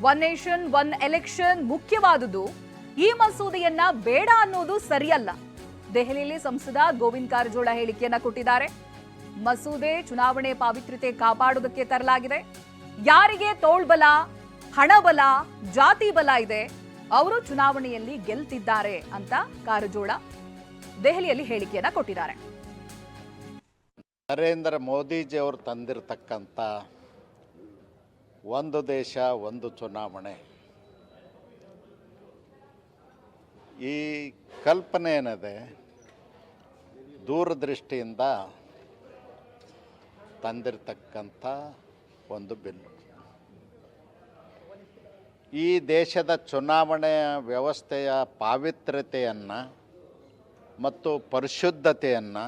One nation one election ಮುಖ್ಯವಾದುದು. ಈ ಮಸೂದೆಯನ್ನ ಬೇಡ ಅನ್ನೋದು ಸರಿಯಲ್ಲ. ದೆಹಲಿಯಲ್ಲಿ ಸಂಸದ ಗೋವಿಂದ ಕಾರಜೋಳ ಹೇಳಿಕೆಯನ್ನ ಕೊಟ್ಟಿದ್ದಾರೆ. ಮಸೂದೆ ಚುನಾವಣೆ ಪಾವಿತ್ರ್ಯತೆ ಕಾಪಾಡುವುದಕ್ಕೆ ತರಲಾಗಿದೆ. ಯಾರಿಗೆ ತೋಳ್ಬಲ, ಹಣಬಲ, ಜಾತಿ ಬಲ ಇದೆ ಅವರು ಚುನಾವಣೆಯಲ್ಲಿ ಗೆಲ್ತಿದ್ದಾರೆ ಅಂತ ಕಾರಜೋಳ ದೆಹಲಿಯಲ್ಲಿ ಹೇಳಿಕೆಯನ್ನ ಕೊಟ್ಟಿದ್ದಾರೆ. ನರೇಂದ್ರ ಮೋದಿಜಿ ಅವರು ತಂದಿರತಕ್ಕಂಥ ಒಂದು ದೇಶ ಒಂದು ಚುನಾವಣೆ, ಈ ಕಲ್ಪನೆ ಏನಿದೆ ದೂರದೃಷ್ಟಿಯಿಂದ ತಂದಿರತಕ್ಕಂಥ ಒಂದು ಬಿಲ್ಲು. ಈ ದೇಶದ ಚುನಾವಣೆಯ ವ್ಯವಸ್ಥೆಯ ಪಾವಿತ್ರ್ಯತೆಯನ್ನು ಮತ್ತು ಪರಿಶುದ್ಧತೆಯನ್ನು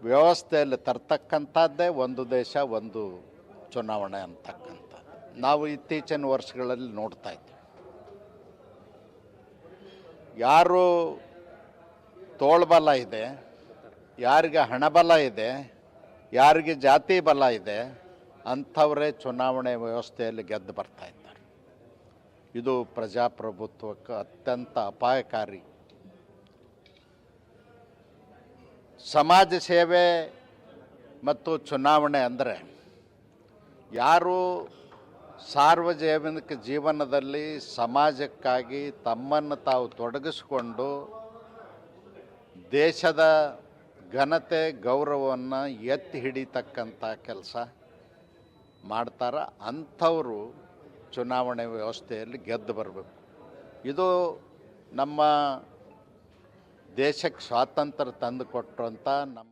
ವ್ಯವಸ್ಥೆಯಲ್ಲಿ ತರ್ತಕ್ಕಂಥದ್ದೇ ಒಂದು ದೇಶ ಒಂದು ಚುನಾವಣೆ ಅಂತಕ್ಕಂಥದ್ದು ನಾವು ಇತ್ತೀಚಿನ ವರ್ಷಗಳಲ್ಲಿ ನೋಡ್ತಾ ಇದ್ದೀವಿ. ಯಾರು ತೋಳ್ಬಲ ಇದೆ, ಯಾರಿಗೆ ಹಣಬಲ ಇದೆ, ಯಾರಿಗೆ ಜಾತಿ ಬಲ ಇದೆ ಅಂಥವರೇ ಚುನಾವಣೆ ವ್ಯವಸ್ಥೆಯಲ್ಲಿ ಗೆದ್ದು ಬರ್ತಾ ಇದ್ದಾರೆ. ಇದು ಪ್ರಜಾಪ್ರಭುತ್ವಕ್ಕೆ ಅತ್ಯಂತ ಅಪಾಯಕಾರಿ. ಸಮಾಜ ಸೇವೆ ಮತ್ತು ಚುನಾವಣೆ ಅಂದರೆ ಯಾರು ಸಾರ್ವಜನಿಕ ಜೀವನದಲ್ಲಿ ಸಮಾಜಕ್ಕಾಗಿ ತಮ್ಮನ್ನು ತಾವು ತೊಡಗಿಸಿಕೊಂಡು ದೇಶದ ಘನತೆ ಗೌರವವನ್ನು ಎತ್ತಿ ಹಿಡಿತಕ್ಕಂಥ ಕೆಲಸ ಮಾಡ್ತಾರೆ, ಅಂಥವರು ಚುನಾವಣೆ ವ್ಯವಸ್ಥೆಯಲ್ಲಿ ಗೆದ್ದು ಬರಬೇಕು. ಇದು ನಮ್ಮ ದೇಶಕ್ಕೆ ಸ್ವಾತಂತ್ರ್ಯ ತಂದು ಕೊಟ್ಟಂಥ ನಮ್ಮ